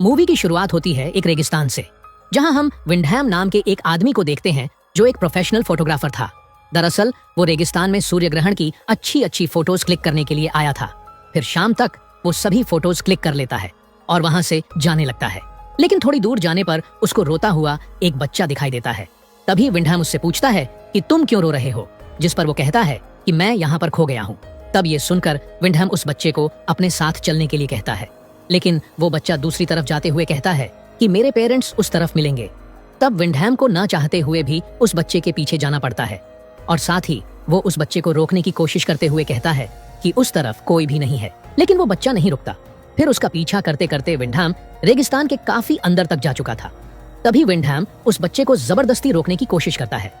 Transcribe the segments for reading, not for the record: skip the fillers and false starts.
Movie की शुरुआत होती है एक रेगिस्तान से, जहां हम विंडहैम नाम के एक आदमी को देखते हैं जो एक प्रोफेशनल फोटोग्राफर था। दरअसल वो रेगिस्तान में सूर्य ग्रहण की अच्छी फोटोज क्लिक करने के लिए आया था। फिर शाम तक वो सभी फोटोज क्लिक कर लेता है और वहां से जाने लगता है। लेकिन थोड़ी दूर जाने पर उसको रोता हुआ एक बच्चा दिखाई देता है। तभी विंडहैम उससे पूछता है कि तुम क्यों रो रहे हो, जिस पर वो कहता है कि मैं यहाँ पर खो गया हूँ। तब ये सुनकर विंडहैम उस बच्चे को अपने साथ चलने के लिए कहता है, लेकिन वो बच्चा दूसरी तरफ जाते हुए कहता है कि मेरे पेरेंट्स उस तरफ मिलेंगे। तब विंडहैम को ना चाहते हुए भी उस बच्चे के पीछे जाना पड़ता है और साथ ही वो उस बच्चे को रोकने की कोशिश करते हुए कहता है कि उस तरफ कोई भी नहीं है। लेकिन वो बच्चा नहीं रुकता। फिर उसका पीछा करते करते विंडहैम रेगिस्तान के काफी अंदर तक जा चुका था। तभी विंडहैम उस बच्चे को जबरदस्ती रोकने की कोशिश करता है,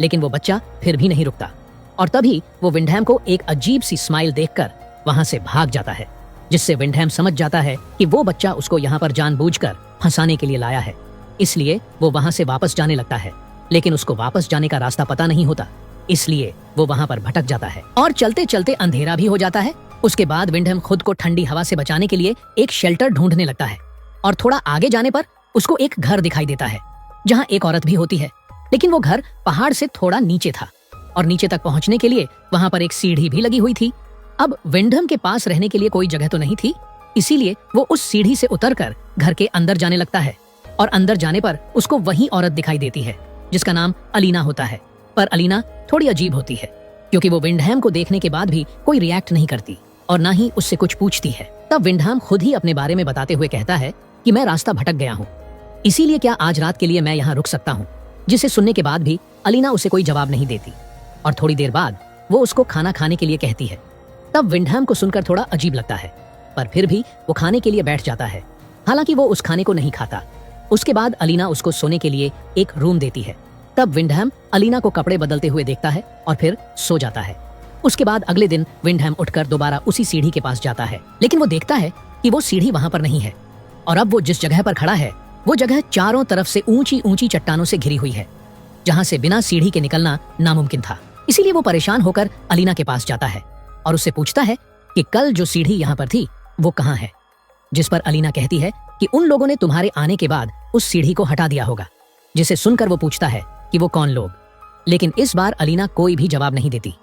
लेकिन वो बच्चा फिर भी नहीं रुकता और तभी वो विंडहैम को एक अजीब सी स्माइल देखकर वहां से भाग जाता है, जिससे विंडहैम समझ जाता है कि वो बच्चा उसको यहाँ पर जानबूझकर फंसाने के लिए लाया है। इसलिए वो वहां से वापस जाने लगता है, लेकिन उसको वापस जाने का रास्ता पता नहीं होता, इसलिए वो वहां पर भटक जाता है और चलते चलते अंधेरा भी हो जाता है। उसके बाद विंडहैम खुद को ठंडी हवा से बचाने के लिए एक शेल्टर ढूंढने लगता है और थोड़ा आगे जाने पर उसको एक घर दिखाई देता है जहाँ एक औरत भी होती है। लेकिन वो घर पहाड़ से थोड़ा नीचे था और नीचे तक पहुंचने के लिए वहां पर एक सीढ़ी भी लगी हुई थी। अब विंडहैम के पास रहने के लिए कोई जगह तो नहीं थी, इसीलिए वो उस सीढ़ी से उतरकर घर के अंदर जाने लगता है और अंदर जाने पर उसको वही औरत दिखाई देती है जिसका नाम अलीना होता है। पर अलीना थोड़ी अजीब होती है क्योंकि वो विंडहैम को देखने के बाद भी कोई रिएक्ट नहीं करती और ना ही उससे कुछ पूछती है। तब विंडहैम खुद ही अपने बारे में बताते हुए कहता है कि मैं रास्ता भटक गया हूँ, इसीलिए क्या आज रात के लिए मैं यहाँ रुक सकता हूँ। जिसे सुनने के बाद भी अलीना उसे कोई जवाब नहीं देती और थोड़ी देर बाद वो उसको खाना खाने के लिए कहती है। तब विंडहैम को सुनकर थोड़ा अजीब लगता है, पर फिर भी वो खाने के लिए बैठ जाता है। हालांकि वो उस खाने को नहीं खाता। उसके बाद अलीना उसको सोने के लिए एक रूम देती है। तब विंडहैम अलीना को कपड़े बदलते हुए देखता है और फिर सो जाता है। उसके बाद अगले दिन विंडहैम उठकर दोबारा उसी सीढ़ी के पास जाता है, लेकिन वो देखता है कि वो सीढ़ी वहां पर नहीं है और अब वो जिस जगह पर खड़ा है वो जगह चारों तरफ से ऊंची चट्टानों से घिरी हुई है, जहां से बिना सीढ़ी के निकलना नामुमकिन था। इसीलिए वो परेशान होकर अलीना के पास जाता है और उससे पूछता है कि कल जो सीढ़ी यहाँ पर थी वो कहाँ है। जिस पर अलीना कहती है कि उन लोगों ने तुम्हारे आने के बाद उस सीढ़ी को हटा दिया होगा। जिसे सुनकर वो पूछता है कि वो कौन लोग, लेकिन इस बार अलीना कोई भी जवाब नहीं देती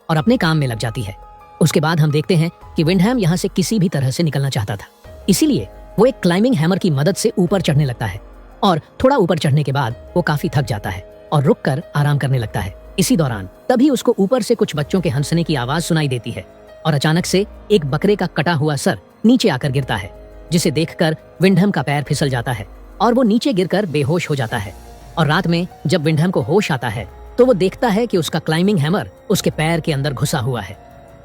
और अपने काम में लग जाती है। उसके बाद हम देखते हैं कि विंडहैम यहाँ से किसी भी तरह से निकलना चाहता था, इसीलिए वो एक क्लाइंबिंग हैमर की मदद से ऊपर चढ़ने लगता है और थोड़ा ऊपर चढ़ने के बाद वो काफी थक जाता है और रुककर आराम करने लगता है। इसी दौरान तभी उसको ऊपर से कुछ बच्चों के हंसने की आवाज सुनाई देती है और अचानक से एक बकरे का कटा हुआ सर नीचे आकर गिरता है, जिसे देखकर विंडहैम का पैर फिसल जाता है और वो नीचे गिरकर बेहोश हो जाता है। और रात में जब विंडहैम को होश आता है तो वो देखता है कि उसका क्लाइंबिंग हैमर उसके पैर के अंदर घुसा हुआ है,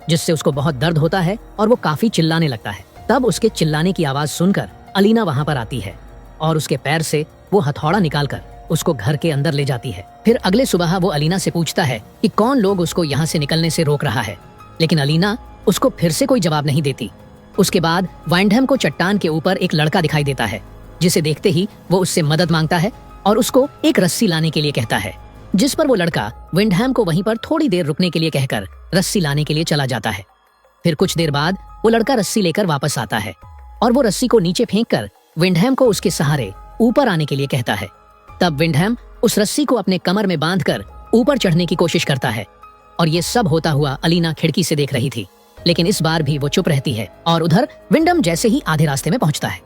जिससे उसको बहुत दर्द होता है और वो काफी चिल्लाने लगता है। तब उसके चिल्लाने की आवाज सुनकर अलीना वहां पर आती है और उसके पैर से वो हथौड़ा निकालकर उसको घर के अंदर ले जाती है। फिर अगले सुबह वो अलीना से पूछता है कि कौन लोग उसको यहाँ से निकलने से रोक रहा है, लेकिन अलीना उसको फिर से कोई जवाब नहीं देती। उसके बाद विंडहैम को चट्टान के ऊपर एक लड़का दिखाई देता है, जिसे देखते ही वो उससे मदद मांगता है और उसको एक रस्सी लाने के लिए कहता है, जिस पर वो लड़का विंडहैम को वहीं पर थोड़ी देर रुकने के लिए कहकर रस्सी लाने के लिए चला जाता है। फिर कुछ देर बाद वो लड़का रस्सी लेकर वापस आता है और वो रस्सी को नीचे फेंककर विंडहैम को उसके सहारे ऊपर आने के लिए कहता है। तब विंडहैम उस रस्सी को अपने कमर में बांधकर ऊपर चढ़ने की कोशिश करता है और ये सब होता हुआ अलीना खिड़की से देख रही थी, लेकिन इस बार भी वो चुप रहती है। और उधर विंडहैम जैसे ही आधे रास्ते में पहुंचता है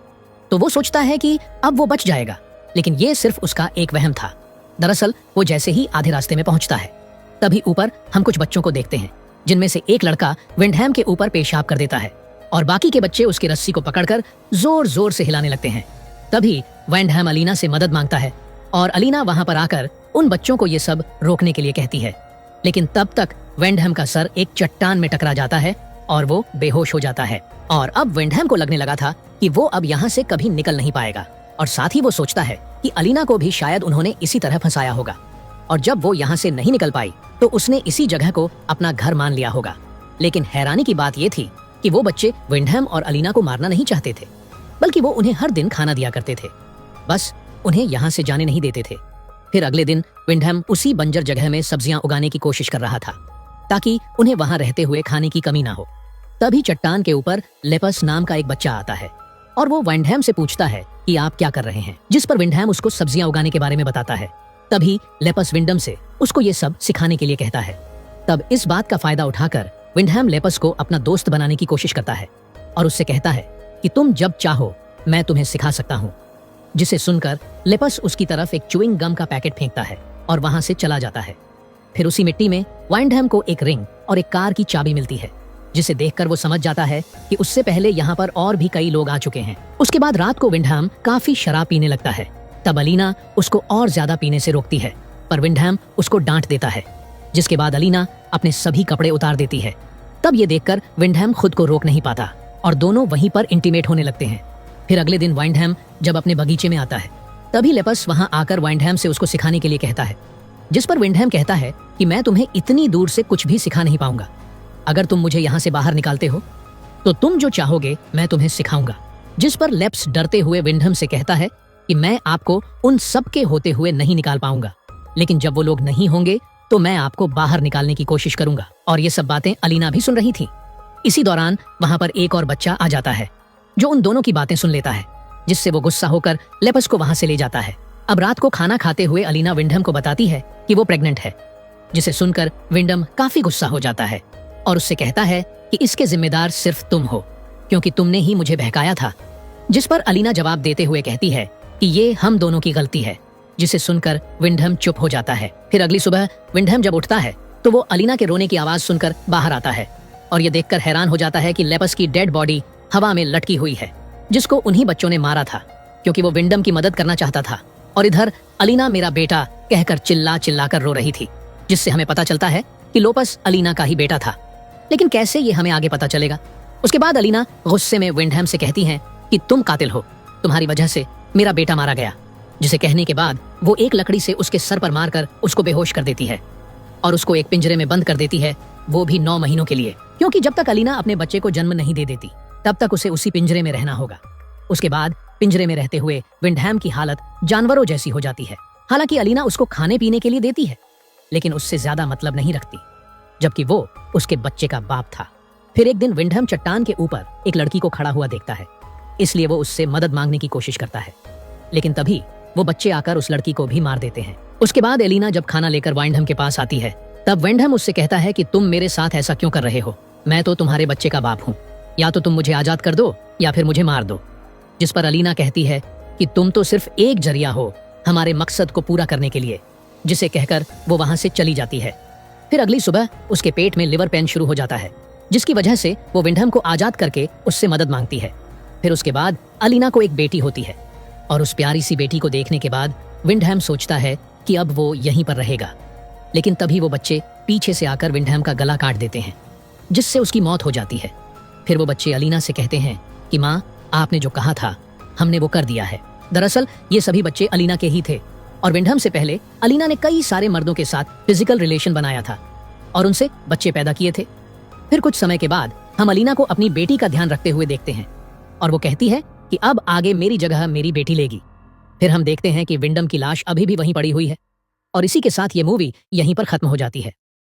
तो वो सोचता है कि अब वो बच जाएगा, लेकिन ये सिर्फ उसका एक वहम था। दरअसल वो जैसे ही आधे रास्ते में पहुंचता है तभी ऊपर हम कुछ बच्चों को देखते हैं, जिनमें से एक लड़का विंडहैम के ऊपर पेशाब कर देता है और बाकी के बच्चे उसकी रस्सी को पकड़कर जोर जोर से हिलाने लगते हैं। तभी विंडहैम अलीना से मदद मांगता है और अलीना वहां पर आकर उन बच्चों को ये सब रोकने के लिए कहती है, लेकिन तब तक विंडहैम का सर एक चट्टान में टकरा जाता है और वो बेहोश हो जाता है। और अब विंडहैम को लगने लगा था कि वो अब यहाँ से कभी निकल नहीं पाएगा और साथ ही वो सोचता है कि अलीना को भी शायद उन्होंने इसी तरह फंसाया होगा और जब वो यहाँ से नहीं निकल पाई तो उसने इसी जगह को अपना घर मान लिया होगा। लेकिन हैरानी की बात ये थी कि वो बच्चे विंडहैम और अलीना को मारना नहीं चाहते थे, बल्कि वो उन्हें हर दिन खाना दिया करते थे, बस उन्हें यहाँ से जाने नहीं देते थे। फिर अगले दिन विंडहैम उसी बंजर जगह में सब्जियां उगाने की कोशिश कर रहा था ताकि उन्हें वहां रहते हुए खाने की कमी ना हो। तभी चट्टान के ऊपर लेपस नाम का एक बच्चा आता है और वो विंडहैम से पूछता है कि आप क्या कर रहे हैं, जिस पर विंडहैम उसको सब्जियां उगाने के बारे में बताता है। तभी लेपस विंडम से उसको ये सब सिखाने के लिए कहता है। तब इस बात का फायदा उठाकर विंडहैम लेपस को अपना दोस्त बनाने की कोशिश करता है और उससे कहता है कि तुम जब चाहो मैं तुम्हें सिखा सकता हूँ। जिसे सुनकर लेपस उसकी तरफ एक च्युइंग गम का पैकेट फेंकता है और वहां से चला जाता है। फिर उसी मिट्टी में विंडहैम को एक रिंग और एक कार की चाबी मिलती है, जिसे देखकर वो समझ जाता है कि उससे पहले यहाँ पर और भी कई लोग आ चुके हैं। उसके बाद रात को विंडहैम काफी शराब पीने लगता है। तब अलीना उसको और ज्यादा पीने से रोकती है, पर विंडहैम उसको डांट देता है, जिसके बाद अलीना अपने सभी कपड़े उतार देती है। तब ये देखकर विंडहैम खुद को रोक नहीं पाता और दोनों वहीं पर इंटीमेट होने लगते हैं। फिर अगले दिन विंडहैम जब अपने बगीचे में आता है, तभी लेपस वहां आकर विंडहैम से उसको सिखाने के लिए कहता है, जिस पर विंडहैम कहता है कि मैं तुम्हें इतनी दूर से कुछ भी सिखा नहीं पाऊंगा। अगर तुम मुझे यहाँ से बाहर निकालते हो तो तुम जो चाहोगे मैं तुम्हें सिखाऊंगा। जिस पर लेप्स डरते हुए विंडहैम से कहता है कि मैं आपको उन सब के होते हुए नहीं निकाल पाऊंगा, लेकिन जब वो लोग नहीं होंगे तो मैं आपको बाहर निकालने की कोशिश करूंगा। और ये सब बातें अलीना भी सुन रही थी। इसी दौरान वहां पर एक और बच्चा आ जाता है जो उन दोनों की बातें सुन लेता है, जिससे वो गुस्सा होकर लेपस को वहां से ले जाता है। अब रात को खाना खाते हुए अलीना विंडहम को बताती है कि वो प्रेग्नेंट है, जिसे सुनकर विंडम काफी गुस्सा हो जाता है और उससे कहता है कि इसके जिम्मेदार सिर्फ तुम हो, क्योंकि तुमने ही मुझे बहकाया था। जिस पर अलीना जवाब देते हुए कहती है कि ये हम दोनों की गलती है, जिसे सुनकर विंडहम चुप हो जाता है। फिर अगली सुबह विंडहम जब उठता है तो वो अलीना के रोने की आवाज सुनकर बाहर आता है और ये देखकर हैरान हो जाता है कि लेपस की डेड बॉडी हवा में लटकी हुई है, जिसको उन्हीं बच्चों ने मारा था, क्योंकि वो विंडम की मदद करना चाहता था। और इधर अलीना मेरा बेटा कहकर चिल्ला चिल्ला कर रो रही थी, जिससे हमें पता चलता है कि लोपस अलीना का ही बेटा था। लेकिन कैसे, ये हमें आगे पता चलेगा। उसके बाद अलीना गुस्से में विंडहम से कहती हैं कि तुम कातिल हो, तुम्हारी वजह से मेरा बेटा मारा गया। जिसे कहने के बाद वो एक लकड़ी से उसके सर पर मारकर उसको बेहोश कर देती है और उसको एक पिंजरे में बंद कर देती है, वो भी 9 महीनों के लिए, क्योंकि जब तक अलीना अपने बच्चे को जन्म नहीं दे देती तब तक उसे उसी पिंजरे में रहना होगा। उसके बाद पिंजरे में रहते हुए विंडहैम की हालत जानवरों जैसी हो जाती है। हालांकि अलीना उसको खाने पीने के लिए देती है, लेकिन उससे ज्यादा मतलब नहीं रखती, जबकि वो उसके बच्चे का बाप था। फिर एक दिन विंडहम चट्टान के ऊपर एक लड़की को खड़ा हुआ देखता है, इसलिए वो उससे मदद मांगने की कोशिश करता है, लेकिन तभी वो बच्चे आकर उस लड़की को भी मार देते हैं। उसके बाद एलिना जब खाना लेकर विंडहम के पास आती है, तब विंडहम उससे कहता है कि तुम मेरे साथ ऐसा क्यों कर रहे हो, मैं तो तुम्हारे बच्चे का बाप हूँ, या तो तुम मुझे आजाद कर दो या फिर मुझे मार दो। जिस पर अलीना कहती है कि तुम तो सिर्फ एक जरिया हो हमारे मकसद को पूरा करने के लिए, जिसे कहकर वो वहां से चली जाती है। फिर अगली सुबह उसके पेट में लिवर पेन शुरू हो जाता है, जिसकी वजह से वो विंडहम को आजाद करके उससे मदद मांगती है। फिर उसके बाद अलीना को एक बेटी होती है और उस प्यारी सी बेटी को देखने के बाद विंडहम सोचता है कि अब वो यहीं पर रहेगा, लेकिन तभी वो बच्चे पीछे से आकर विंडहम का गला काट देते हैं, जिससे उसकी मौत हो जाती है। फिर वो बच्चे अलीना से कहते हैं कि माँ, आपने जो कहा था हमने वो कर दिया है। दरअसल ये सभी बच्चे अलीना के ही थे और विंडहम से पहले अलीना ने कई सारे मर्दों के साथ फिजिकल रिलेशन बनाया था और उनसे बच्चे पैदा किए थे। फिर कुछ समय के बाद हम अलीना को अपनी बेटी का ध्यान रखते हुए देखते हैं और वो कहती है कि अब आगे मेरी जगह मेरी बेटी लेगी। फिर हम देखते हैं कि विंडम की लाश अभी भी वहीं पड़ी हुई है और इसी के साथ ये मूवी यहीं पर खत्म हो जाती है।